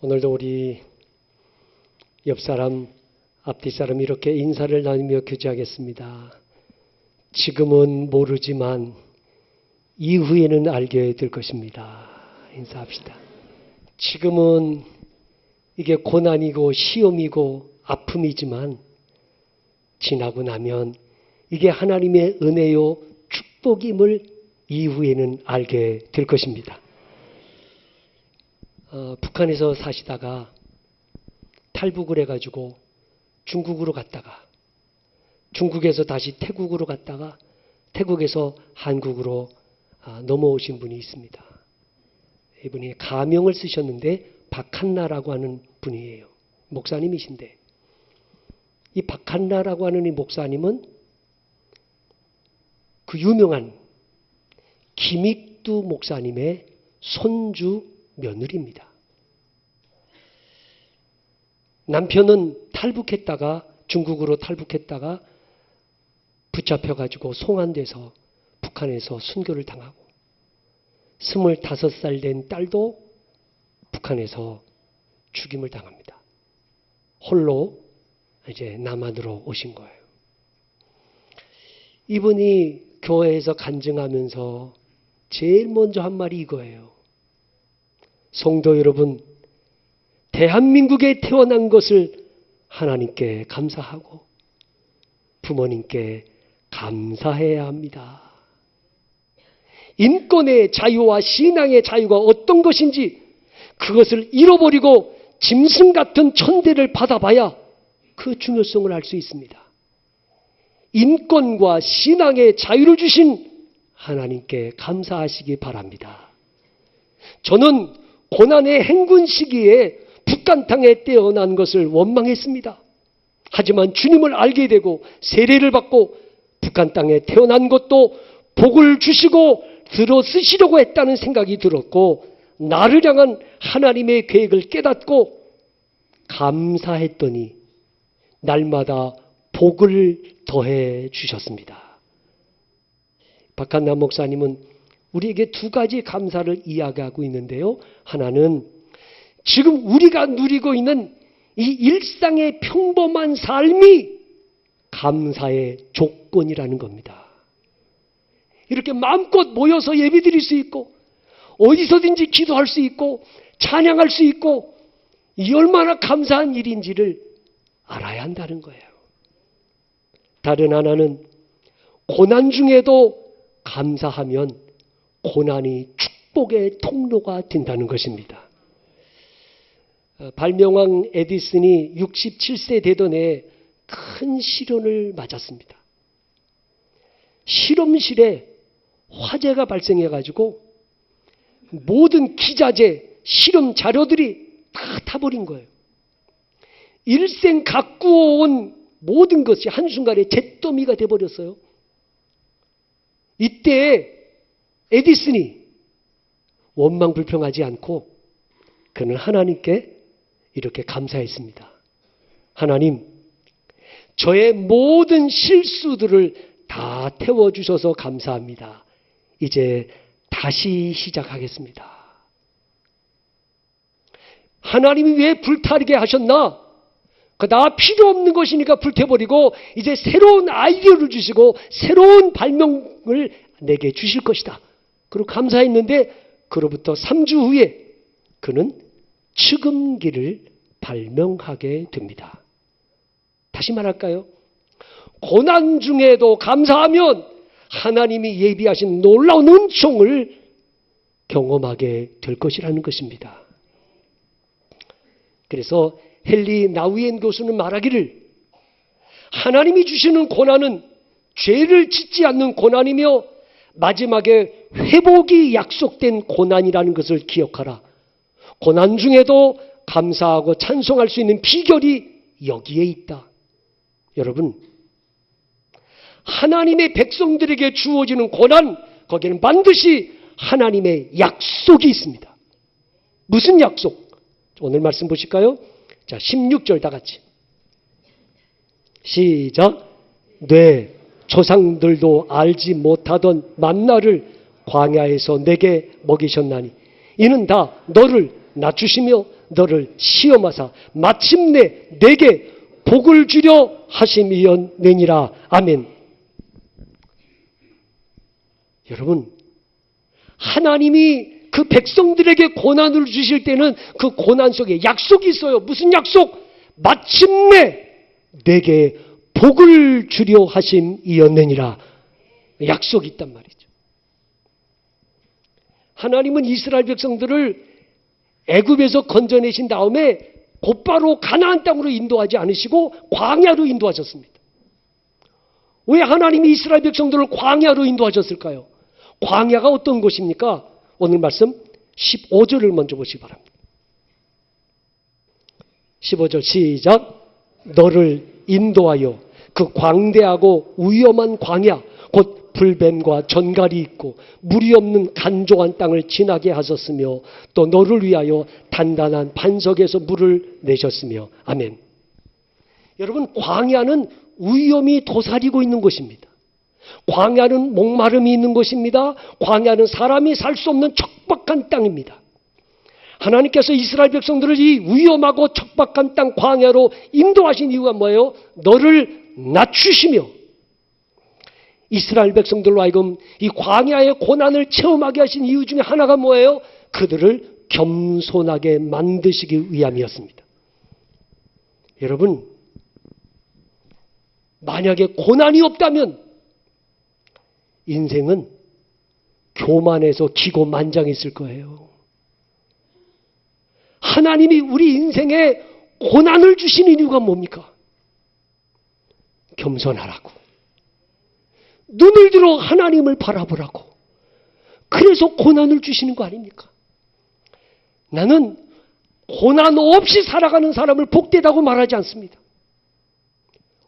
오늘도 우리 옆사람, 앞뒤사람 이렇게 인사를 나누며 교제하겠습니다. 지금은 모르지만 이후에는 알게 될 것입니다. 인사합시다. 지금은 이게 고난이고 시험이고 아픔이지만 지나고 나면 이게 하나님의 은혜요 축복임을 이후에는 알게 될 것입니다. 북한에서 사시다가 탈북을 해가지고 중국으로 갔다가 중국에서 다시 태국으로 갔다가 태국에서 한국으로 넘어오신 분이 있습니다. 이분이 가명을 쓰셨는데 박한나라고 하는 분이에요. 목사님이신데 이 박한나라고 하는 이 목사님은 그 유명한 김익두 목사님의 손주 며느리입니다. 남편은 탈북했다가 중국으로 탈북했다가 붙잡혀가지고 송환돼서 북한에서 순교를 당하고 25살 된 딸도 북한에서 죽임을 당합니다. 홀로 이제 남한으로 오신 거예요. 이분이 교회에서 간증하면서 제일 먼저 한 말이 이거예요. 성도 여러분, 대한민국에 태어난 것을 하나님께 감사하고 부모님께 감사해야 합니다. 인권의 자유와 신앙의 자유가 어떤 것인지 그것을 잃어버리고 짐승 같은 천대를 받아봐야 그 중요성을 알 수 있습니다. 인권과 신앙의 자유를 주신 하나님께 감사하시기 바랍니다. 저는 고난의 행군 시기에 북한 땅에 태어난 것을 원망했습니다. 하지만 주님을 알게 되고 세례를 받고 북한 땅에 태어난 것도 복을 주시고 들어 쓰시려고 했다는 생각이 들었고 나를 향한 하나님의 계획을 깨닫고 감사했더니 날마다 복을 더해 주셨습니다. 박한나 목사님은 우리에게 두 가지 감사를 이야기하고 있는데요. 하나는 지금 우리가 누리고 있는 이 일상의 평범한 삶이 감사의 조건이라는 겁니다. 이렇게 마음껏 모여서 예배드릴 수 있고 어디서든지 기도할 수 있고 찬양할 수 있고 이 얼마나 감사한 일인지를 알아야 한다는 거예요. 다른 하나는 고난 중에도 감사하면 고난이 축복의 통로가 된다는 것입니다. 발명왕 에디슨이 67세 되던 해에 큰 시련을 맞았습니다. 실험실에 화재가 발생해가지고 모든 기자재, 실험 자료들이 다 타버린 거예요. 일생 가꾸어온 모든 것이 한순간에 잿더미가 돼버렸어요. 이때 에디슨이 원망불평하지 않고 그는 하나님께 이렇게 감사했습니다. 하나님, 저의 모든 실수들을 다 태워주셔서 감사합니다. 이제 다시 시작하겠습니다. 하나님이 왜 불타게 하셨나? 나 필요 없는 것이니까 불태버리고 이제 새로운 아이디어를 주시고 새로운 발명을 내게 주실 것이다. 그리고 감사했는데 그로부터 3주 후에 그는 측음기를 발명하게 됩니다. 다시 말할까요? 고난 중에도 감사하면 하나님이 예비하신 놀라운 은총을 경험하게 될 것이라는 것입니다. 그래서 헨리 나우엔 교수는 말하기를 하나님이 주시는 고난은 죄를 짓지 않는 고난이며 마지막에 회복이 약속된 고난이라는 것을 기억하라. 고난 중에도 감사하고 찬송할 수 있는 비결이 여기에 있다. 여러분, 하나님의 백성들에게 주어지는 고난, 거기에는 반드시 하나님의 약속이 있습니다. 무슨 약속? 오늘 말씀 보실까요? 자, 16절 다 같이. 시작. 네, 조상들도 알지 못하던 만나를 광야에서 내게 먹이셨나니 이는 다 너를 낮추시며 너를 시험하사 마침내 내게 복을 주려 하심이었느니라. 아멘. 여러분, 하나님이 그 백성들에게 고난을 주실 때는 그 고난 속에 약속이 있어요. 무슨 약속? 마침내 내게 복을 주려 하심이었느니라. 약속이 있단 말이죠. 하나님은 이스라엘 백성들을 애굽에서 건져내신 다음에 곧바로 가나안 땅으로 인도하지 않으시고 광야로 인도하셨습니다. 왜 하나님이 이스라엘 백성들을 광야로 인도하셨을까요? 광야가 어떤 곳입니까? 오늘 말씀 15절을 먼저 보시기 바랍니다. 15절 시작. 너를 인도하여 그 광대하고 위험한 광야 곧 불뱀과 전갈이 있고 물이 없는 간조한 땅을 지나게 하셨으며 또 너를 위하여 단단한 반석에서 물을 내셨으며. 아멘. 여러분, 광야는 위험이 도사리고 있는 곳입니다. 광야는 목마름이 있는 곳입니다. 광야는 사람이 살 수 없는 척박한 땅입니다. 하나님께서 이스라엘 백성들을 이 위험하고 척박한 땅 광야로 인도하신 이유가 뭐예요? 너를 낮추시며 이스라엘 백성들로 하여금 이 광야의 고난을 체험하게 하신 이유 중에 하나가 뭐예요? 그들을 겸손하게 만드시기 위함이었습니다. 여러분, 만약에 고난이 없다면 인생은 교만해서 기고만장했을 거예요. 하나님이 우리 인생에 고난을 주시는 이유가 뭡니까? 겸손하라고. 눈을 들어 하나님을 바라보라고. 그래서 고난을 주시는 거 아닙니까? 나는 고난 없이 살아가는 사람을 복되다고 말하지 않습니다.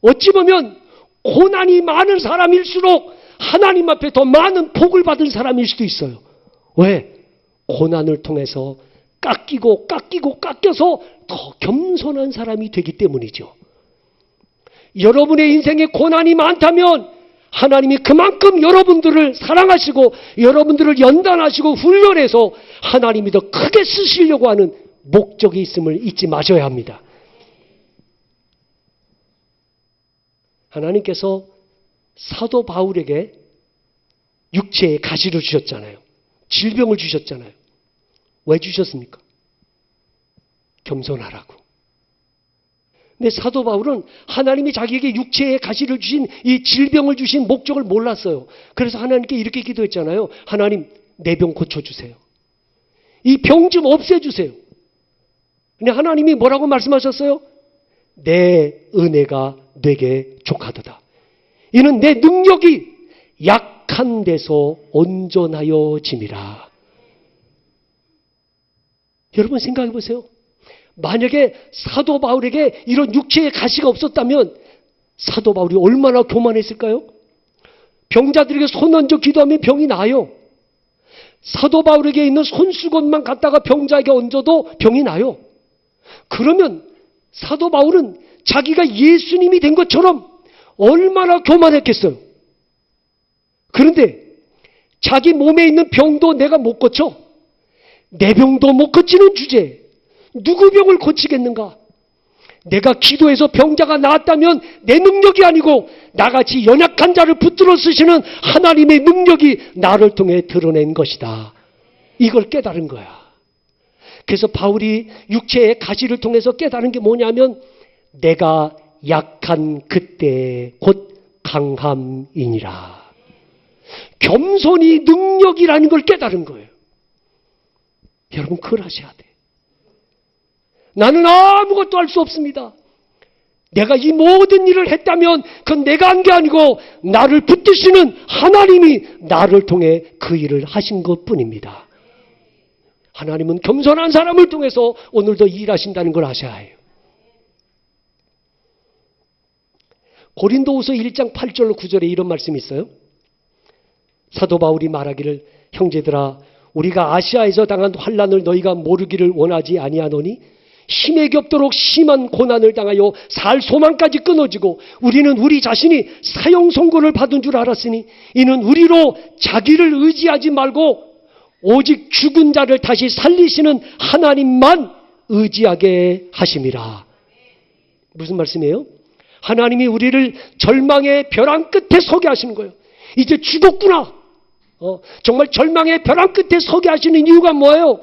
어찌 보면 고난이 많은 사람일수록 하나님 앞에 더 많은 복을 받은 사람일 수도 있어요. 왜? 고난을 통해서 깎여서 더 겸손한 사람이 되기 때문이죠. 여러분의 인생에 고난이 많다면 하나님이 그만큼 여러분들을 사랑하시고 여러분들을 연단하시고 훈련해서 하나님이 더 크게 쓰시려고 하는 목적이 있음을 잊지 마셔야 합니다. 하나님께서 사도 바울에게 육체의 가시를 주셨잖아요. 질병을 주셨잖아요. 왜 주셨습니까? 겸손하라고. 근데 사도 바울은 하나님이 자기에게 육체의 가시를 주신 이 질병을 주신 목적을 몰랐어요. 그래서 하나님께 이렇게 기도했잖아요. 하나님, 내 병 고쳐주세요. 이 병 좀 없애주세요. 근데 하나님이 뭐라고 말씀하셨어요? 내 은혜가 내게 족하도다. 이는 내 능력이 약한 데서 온전하여 짐이라. 여러분 생각해 보세요. 만약에 사도 바울에게 이런 육체의 가시가 없었다면 사도 바울이 얼마나 교만했을까요? 병자들에게 손 얹어 기도하면 병이 나요. 사도 바울에게 있는 손수건만 갖다가 병자에게 얹어도 병이 나요. 그러면 사도 바울은 자기가 예수님이 된 것처럼 얼마나 교만했겠어요. 그런데 자기 몸에 있는 병도 내가 못 고쳐. 내 병도 못 고치는 주제에 누구 병을 고치겠는가? 내가 기도해서 병자가 나았다면 내 능력이 아니고 나같이 연약한 자를 붙들어 쓰시는 하나님의 능력이 나를 통해 드러낸 것이다. 이걸 깨달은 거야. 그래서 바울이 육체의 가시를 통해서 깨달은 게 뭐냐면 내가 약한 그때 곧 강함이니라. 겸손이 능력이라는 걸 깨달은 거예요. 여러분 그걸 하셔야 돼. 나는 아무것도 할 수 없습니다. 내가 이 모든 일을 했다면 그건 내가 한 게 아니고 나를 붙드시는 하나님이 나를 통해 그 일을 하신 것뿐입니다. 하나님은 겸손한 사람을 통해서 오늘도 일하신다는 걸 아셔야 해요. 고린도후서 1장 8절로 9절에 이런 말씀이 있어요. 사도 바울이 말하기를 형제들아 우리가 아시아에서 당한 환난을 너희가 모르기를 원하지 아니하노니 힘에 겹도록 심한 고난을 당하여 살 소망까지 끊어지고 우리는 우리 자신이 사형 선고를 받은 줄 알았으니 이는 우리로 자기를 의지하지 말고 오직 죽은 자를 다시 살리시는 하나님만 의지하게 하심이라. 무슨 말씀이에요? 하나님이 우리를 절망의 벼랑 끝에 서게 하시는 거예요. 이제 죽었구나. 정말 절망의 벼랑 끝에 서게 하시는 이유가 뭐예요?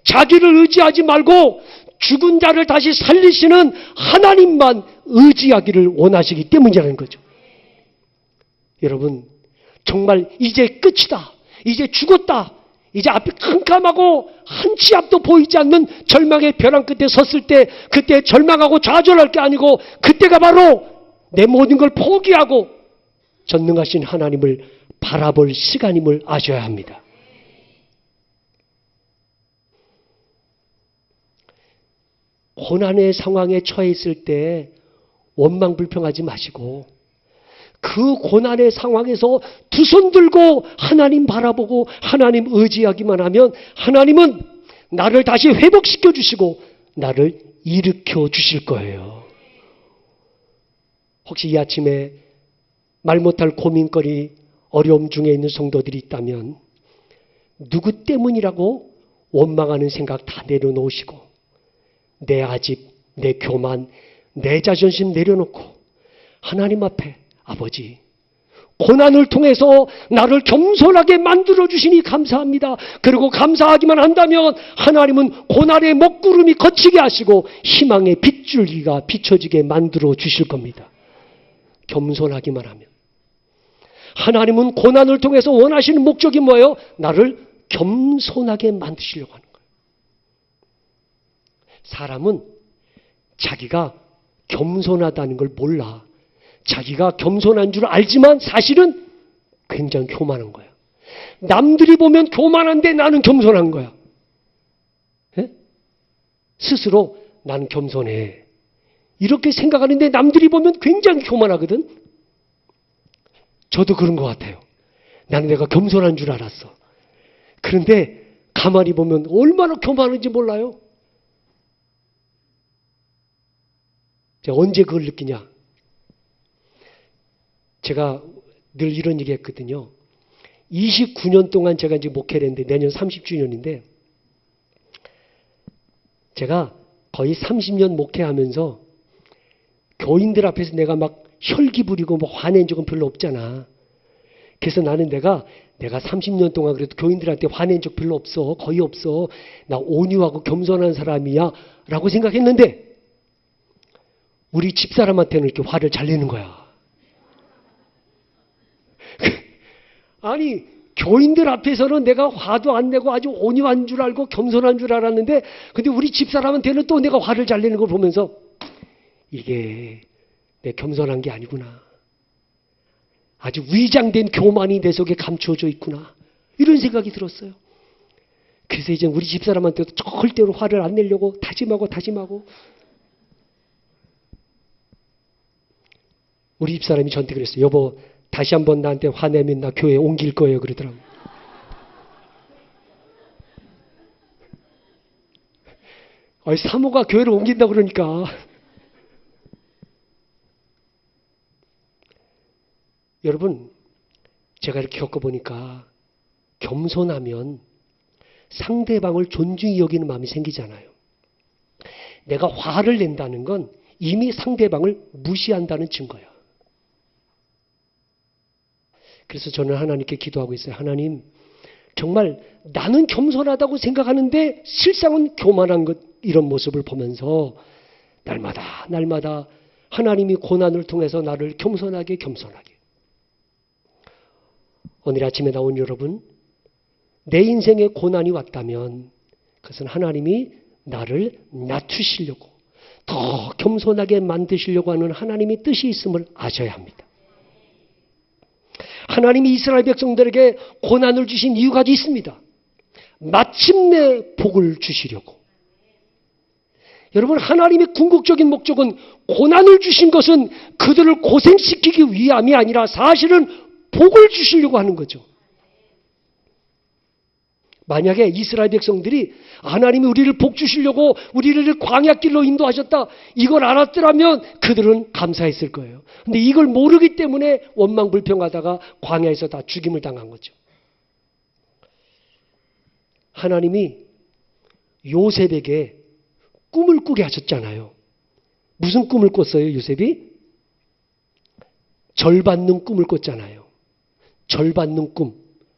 자기를 의지하지 말고 죽은 자를 다시 살리시는 하나님만 의지하기를 원하시기 때문이라는 거죠. 여러분, 정말 이제 끝이다. 이제 죽었다. 이제 앞이 캄캄하고 한치 앞도 보이지 않는 절망의 벼랑 끝에 섰을 때 그때 절망하고 좌절할 게 아니고 그때가 바로 내 모든 걸 포기하고 전능하신 하나님을 바라볼 시간임을 아셔야 합니다. 고난의 상황에 처해 있을 때 원망불평하지 마시고 그 고난의 상황에서 두 손 들고 하나님 바라보고 하나님 의지하기만 하면 하나님은 나를 다시 회복시켜 주시고 나를 일으켜 주실 거예요. 혹시 이 아침에 말 못할 고민거리, 어려움 중에 있는 성도들이 있다면 누구 때문이라고 원망하는 생각 다 내려놓으시고 내 아집, 내 교만, 내 자존심 내려놓고 하나님 앞에 아버지, 고난을 통해서 나를 겸손하게 만들어주시니 감사합니다. 그리고 감사하기만 한다면 하나님은 고난의 먹구름이 거치게 하시고 희망의 빗줄기가 비춰지게 만들어주실 겁니다. 겸손하기만 하면. 하나님은 고난을 통해서 원하시는 목적이 뭐예요? 나를 겸손하게 만드시려고 하는 거예요. 사람은 자기가 겸손하다는 걸 몰라. 자기가 겸손한 줄 알지만 사실은 굉장히 교만한 거야. 남들이 보면 교만한데 나는 겸손한 거야. 예? 스스로 나는 겸손해. 이렇게 생각하는데 남들이 보면 굉장히 교만하거든. 저도 그런 것 같아요. 나는 내가 겸손한 줄 알았어. 그런데 가만히 보면 얼마나 교만한지 몰라요. 제가 언제 그걸 느끼냐? 제가 늘 이런 얘기 했거든요. 29년 동안 제가 이제 목회를 했는데 내년 30주년인데 제가 거의 30년 목회하면서 교인들 앞에서 내가 막 혈기 부리고 뭐 화낸 적은 별로 없잖아. 그래서 나는 내가 30년 동안 그래도 교인들한테 화낸 적 별로 없어. 거의 없어. 나 온유하고 겸손한 사람이야. 라고 생각했는데 우리 집사람한테는 이렇게 화를 잘 내는 거야. 아니 교인들 앞에서는 내가 화도 안 내고 아주 온유한 줄 알고 겸손한 줄 알았는데 근데 우리 집사람한테는 또 내가 화를 잘 내는 걸 보면서 이게 내 겸손한 게 아니구나. 아주 위장된 교만이 내 속에 감추어져 있구나. 이런 생각이 들었어요. 그래서 이제 우리 집사람한테도 절대로 화를 안 내려고 다짐하고 우리 집사람이 저한테 그랬어요. 여보 다시 한번 나한테 화내면 나 교회 옮길 거예요. 그러더라고요. 사모가 교회를 옮긴다 그러니까. 여러분 제가 이렇게 겪어보니까 겸손하면 상대방을 존중히 여기는 마음이 생기잖아요. 내가 화를 낸다는 건 이미 상대방을 무시한다는 증거야. 그래서 저는 하나님께 기도하고 있어요. 하나님, 정말 나는 겸손하다고 생각하는데 실상은 교만한 것 이런 모습을 보면서 날마다 하나님이 고난을 통해서 나를 겸손하게 오늘 아침에 나온 여러분, 내 인생에 고난이 왔다면 그것은 하나님이 나를 낮추시려고 더 겸손하게 만드시려고 하는 하나님의 뜻이 있음을 아셔야 합니다. 하나님이 이스라엘 백성들에게 고난을 주신 이유가 있습니다. 마침내 복을 주시려고. 여러분 하나님의 궁극적인 목적은 고난을 주신 것은 그들을 고생시키기 위함이 아니라 사실은 복을 주시려고 하는 거죠. 만약에 이스라엘 백성들이 하나님이 우리를 복 주시려고 우리를 광야길로 인도하셨다 이걸 알았더라면 그들은 감사했을 거예요. 근데 이걸 모르기 때문에 원망불평하다가 광야에서 다 죽임을 당한 거죠. 하나님이 요셉에게 꿈을 꾸게 하셨잖아요. 무슨 꿈을 꿨어요, 요셉이? 절 받는 꿈을 꿨잖아요. 절 받는 꿈.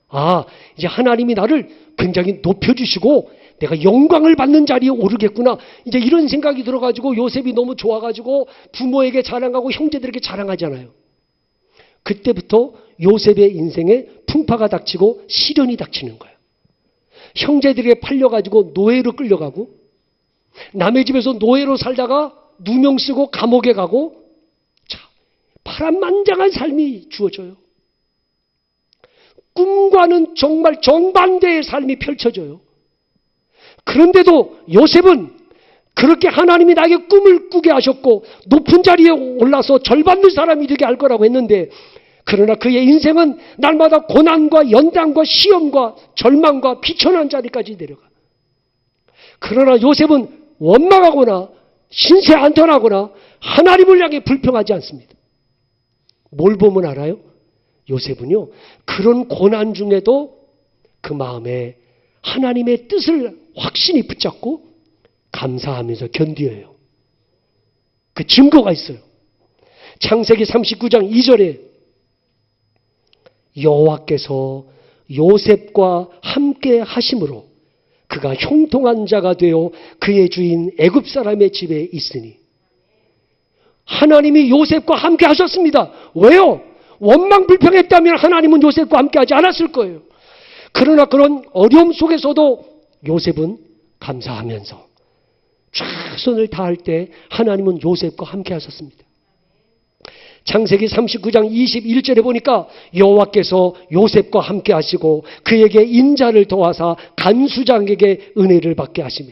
아, 이제 하나님이 나를 굉장히 높여주시고 내가 영광을 받는 자리에 오르겠구나. 이제 이런 생각이 들어가지고 요셉이 너무 좋아가지고 부모에게 자랑하고 형제들에게 자랑하잖아요. 그때부터 요셉의 인생에 풍파가 닥치고 시련이 닥치는 거예요. 형제들에게 팔려가지고 노예로 끌려가고, 남의 집에서 노예로 살다가 누명 쓰고 감옥에 가고, 자, 파란만장한 삶이 주어져요. 꿈과는 정말 정반대의 삶이 펼쳐져요. 그런데도 요셉은 그렇게 하나님이 나에게 꿈을 꾸게 하셨고 높은 자리에 올라서 절 받는 사람이 되게 할 거라고 했는데, 그러나 그의 인생은 날마다 고난과 연단과 시험과 절망과 비천한 자리까지 내려가. 그러나 요셉은 원망하거나 신세 한탄하거나 하나님을 향해 불평하지 않습니다. 뭘 보면 알아요? 요셉은요, 그런 고난 중에도 그 마음에 하나님의 뜻을 확신히 붙잡고 감사하면서 견뎌요. 그 증거가 있어요. 창세기 39장 2절에 여호와께서 요셉과 함께 하심으로 그가 형통한 자가 되어 그의 주인 애굽 사람의 집에 있으니. 하나님이 요셉과 함께 하셨습니다. 왜요? 원망 불평했다면 하나님은 요셉과 함께 하지 않았을 거예요. 그러나 그런 어려움 속에서도 요셉은 감사하면서 최선을 다할 때 하나님은 요셉과 함께 하셨습니다. 창세기 39장 21절에 보니까 여호와께서 요셉과 함께 하시고 그에게 인자를 더하사 간수장에게 은혜를 받게 하시며,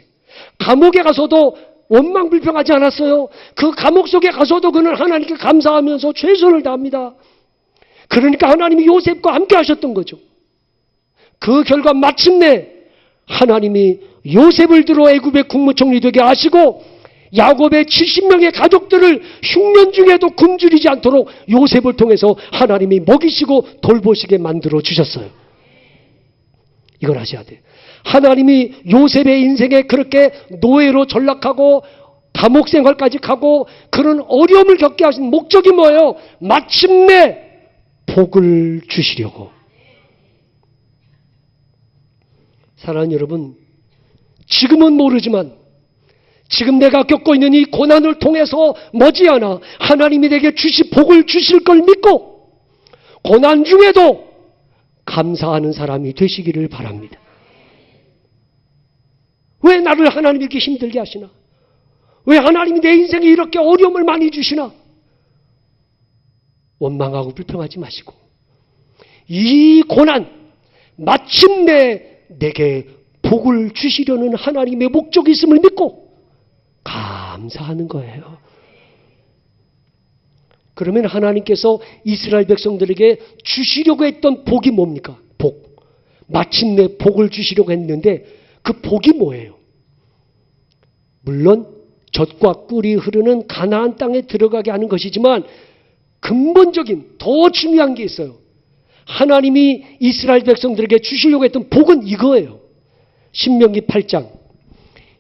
감옥에 가서도 원망 불평하지 않았어요. 그 감옥 속에 가서도 그는 하나님께 감사하면서 최선을 다합니다. 그러니까 하나님이 요셉과 함께 하셨던 거죠. 그 결과 마침내 하나님이 요셉을 들어 애굽의 국무총리 되게 하시고 야곱의 70명의 가족들을 흉년 중에도 굶주리지 않도록 요셉을 통해서 하나님이 먹이시고 돌보시게 만들어 주셨어요. 이걸 아셔야 돼요. 하나님이 요셉의 인생에 그렇게 노예로 전락하고 감옥 생활까지 가고 그런 어려움을 겪게 하신 목적이 뭐예요? 마침내 복을 주시려고. 사랑하는 여러분, 지금은 모르지만 지금 내가 겪고 있는 이 고난을 통해서 머지않아 하나님이 내게 복을 주실 걸 믿고 고난 중에도 감사하는 사람이 되시기를 바랍니다. 왜 나를 하나님이 이렇게 힘들게 하시나? 왜 하나님이 내 인생에 이렇게 어려움을 많이 주시나? 원망하고 불평하지 마시고 이 고난 마침내 내게 복을 주시려는 하나님의 목적이 있음을 믿고 감사하는 거예요. 그러면 하나님께서 이스라엘 백성들에게 주시려고 했던 복이 뭡니까? 복. 마침내 복을 주시려고 했는데 그 복이 뭐예요? 물론 젖과 꿀이 흐르는 가나안 땅에 들어가게 하는 것이지만 근본적인 더 중요한 게 있어요. 하나님이 이스라엘 백성들에게 주시려고 했던 복은 이거예요. 신명기 8장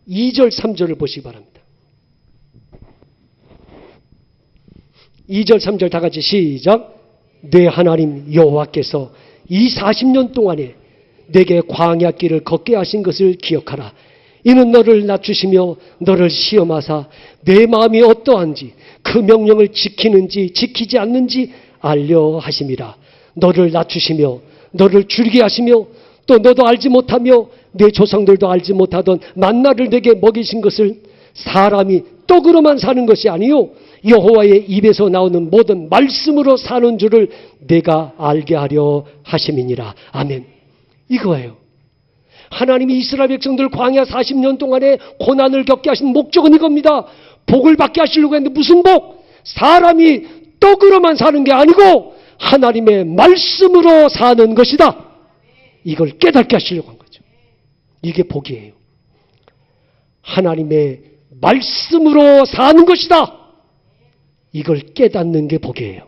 2절 3절을 보시기 바랍니다. 2절 3절 다 같이 시작. 내 하나님 여호와께서 이 40년 동안에 내게 광야 길을 걷게 하신 것을 기억하라. 이는 너를 낮추시며 너를 시험하사 내 마음이 어떠한지 그 명령을 지키는지 지키지 않는지 알려 하심이라. 너를 낮추시며 너를 줄이게 하시며 또 너도 알지 못하며 내 조상들도 알지 못하던 만나를 내게 먹이신 것을 사람이 떡으로만 사는 것이 아니요 여호와의 입에서 나오는 모든 말씀으로 사는 줄을 내가 알게 하려 하심이니라. 아멘. 이거예요. 하나님이 이스라엘 백성들 광야 40년 동안에 고난을 겪게 하신 목적은 이겁니다. 복을 받게 하시려고 했는데 무슨 복? 사람이 떡으로만 사는 게 아니고 하나님의 말씀으로 사는 것이다. 이걸 깨닫게 하시려고 한 거죠. 이게 복이에요. 하나님의 말씀으로 사는 것이다. 이걸 깨닫는 게 복이에요.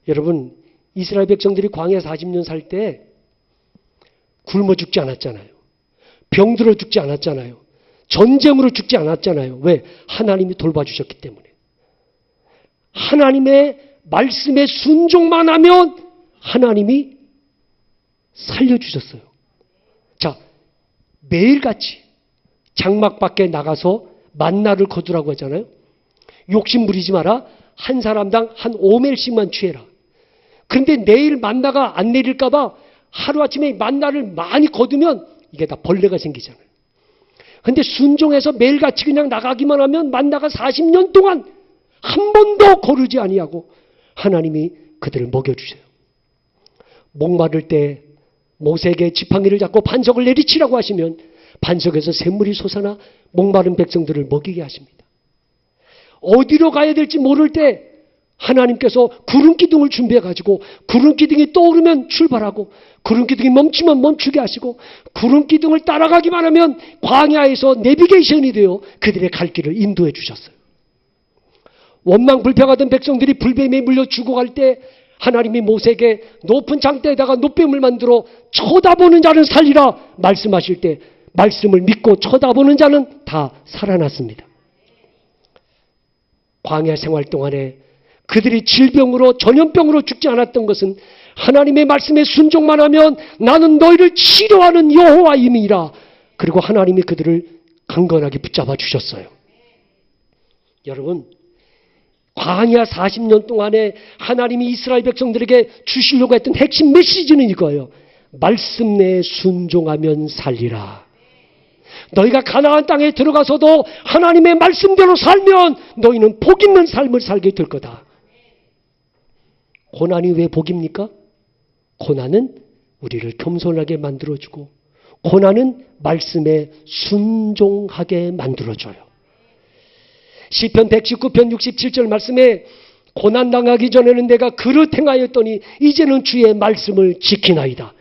여러분, 이스라엘 백성들이 광야 40년 살 때 굶어 죽지 않았잖아요. 병들어 죽지 않았잖아요. 전쟁으로 죽지 않았잖아요. 왜? 하나님이 돌봐주셨기 때문에. 하나님의 말씀에 순종만 하면 하나님이 살려주셨어요. 자, 매일같이 장막 밖에 나가서 만나를 거두라고 하잖아요. 욕심 부리지 마라. 한 사람당 한 5멜씩만 취해라. 그런데 내일 만나가 안 내릴까봐 하루아침에 만나를 많이 거두면 이게 다 벌레가 생기잖아요. 그런데 순종해서 매일같이 그냥 나가기만 하면 만나가 40년 동안 한 번도 거르지 아니하고 하나님이 그들을 먹여주세요. 목마를 때 모세에게 지팡이를 잡고 반석을 내리치라고 하시면 반석에서 샘물이 솟아나 목마른 백성들을 먹이게 하십니다. 어디로 가야 될지 모를 때 하나님께서 구름기둥을 준비해가지고 구름기둥이 떠오르면 출발하고 구름기둥이 멈추면 멈추게 하시고 구름기둥을 따라가기만 하면 광야에서 내비게이션이 되어 그들의 갈 길을 인도해 주셨어요. 원망 불평하던 백성들이 불뱀에 물려 죽어갈 때 하나님이 모세에게 높은 장대에다가 노뱀을 만들어 쳐다보는 자는 살리라 말씀하실 때 말씀을 믿고 쳐다보는 자는 다 살아났습니다. 광야 생활 동안에 그들이 질병으로 전염병으로 죽지 않았던 것은 하나님의 말씀에 순종만 하면 나는 너희를 치료하는 여호와임이라. 그리고 하나님이 그들을 강건하게 붙잡아 주셨어요. 여러분, 광야 40년 동안에 하나님이 이스라엘 백성들에게 주시려고 했던 핵심 메시지는 이거예요. 말씀 내에 순종하면 살리라. 너희가 가나안 땅에 들어가서도 하나님의 말씀대로 살면 너희는 복 있는 삶을 살게 될 거다. 고난이 왜 복입니까? 고난은 우리를 겸손하게 만들어주고 고난은 말씀에 순종하게 만들어줘요. 시편 119편 67절 말씀에 고난당하기 전에는 내가 그릇 행하였더니 이제는 주의 말씀을 지키나이다.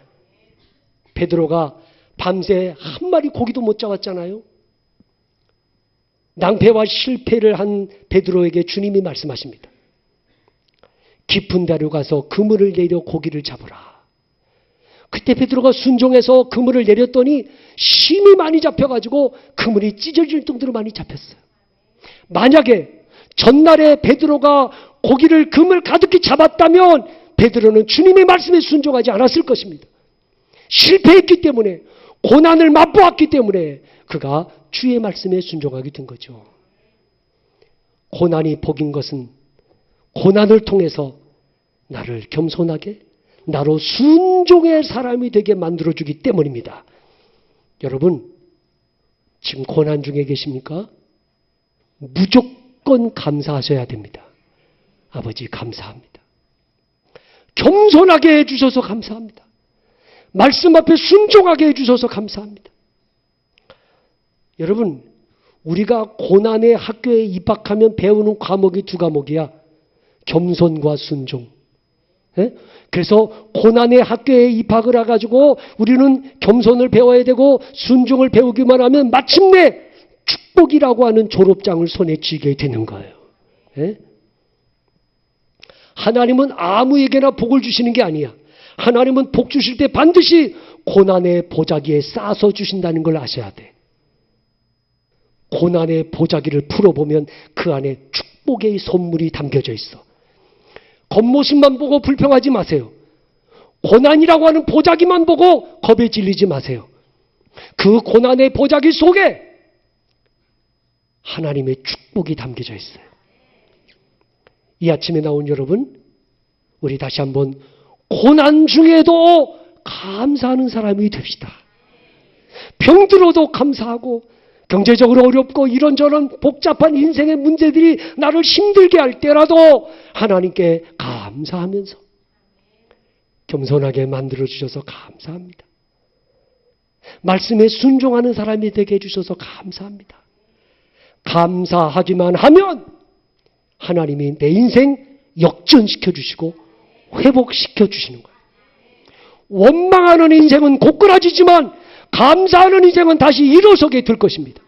베드로가 밤새 한 마리 고기도 못 잡았잖아요. 낭패와 실패를 한 베드로에게 주님이 말씀하십니다. 깊은 데로 가서 그물을 내려 고기를 잡으라. 그때 베드로가 순종해서 그물을 내렸더니 심이 많이 잡혀가지고 그물이 찢어질 정도로 많이 잡혔어요. 만약에 전날에 베드로가 고기를 그물 가득히 잡았다면 베드로는 주님의 말씀에 순종하지 않았을 것입니다. 실패했기 때문에 고난을 맛보았기 때문에 그가 주의 말씀에 순종하게 된 거죠. 고난이 복인 것은 고난을 통해서 나를 겸손하게 나로 순종의 사람이 되게 만들어주기 때문입니다. 여러분, 지금 고난 중에 계십니까? 무조건 감사하셔야 됩니다. 아버지 감사합니다. 겸손하게 해주셔서 감사합니다. 말씀 앞에 순종하게 해주셔서 감사합니다. 여러분, 우리가 고난의 학교에 입학하면 배우는 과목이 두 과목이야. 겸손과 순종. 그래서 고난의 학교에 입학을 해가지고 우리는 겸손을 배워야 되고 순종을 배우기만 하면 마침내 축복이라고 하는 졸업장을 손에 쥐게 되는 거예요. 하나님은 아무에게나 복을 주시는 게 아니야. 하나님은 복 주실 때 반드시 고난의 보자기에 싸서 주신다는 걸 아셔야 돼. 고난의 보자기를 풀어보면 그 안에 축복의 선물이 담겨져 있어. 겉모습만 보고 불평하지 마세요. 고난이라고 하는 보자기만 보고 겁에 질리지 마세요. 그 고난의 보자기 속에 하나님의 축복이 담겨져 있어요. 이 아침에 나온 여러분, 우리 다시 한번 고난 중에도 감사하는 사람이 됩시다. 병들어도 감사하고 경제적으로 어렵고 이런저런 복잡한 인생의 문제들이 나를 힘들게 할 때라도 하나님께 감사하면서 겸손하게 만들어주셔서 감사합니다. 말씀에 순종하는 사람이 되게 해주셔서 감사합니다. 감사하기만 하면 하나님이 내 인생 역전시켜 주시고 회복시켜 주시는 거예요. 원망하는 인생은 고꾸라지지만 감사하는 인생은 다시 일어서게 될 것입니다.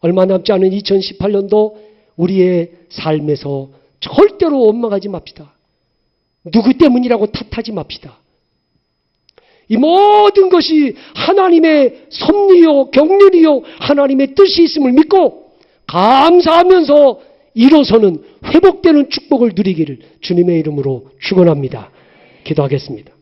얼마 남지 않은 2018년도 우리의 삶에서 절대로 원망하지 맙시다. 누구 때문이라고 탓하지 맙시다. 이 모든 것이 하나님의 섭리요 경륜이요 하나님의 뜻이 있음을 믿고 감사하면서 일어서는 회복되는 축복을 누리기를 주님의 이름으로 축원합니다. 기도하겠습니다.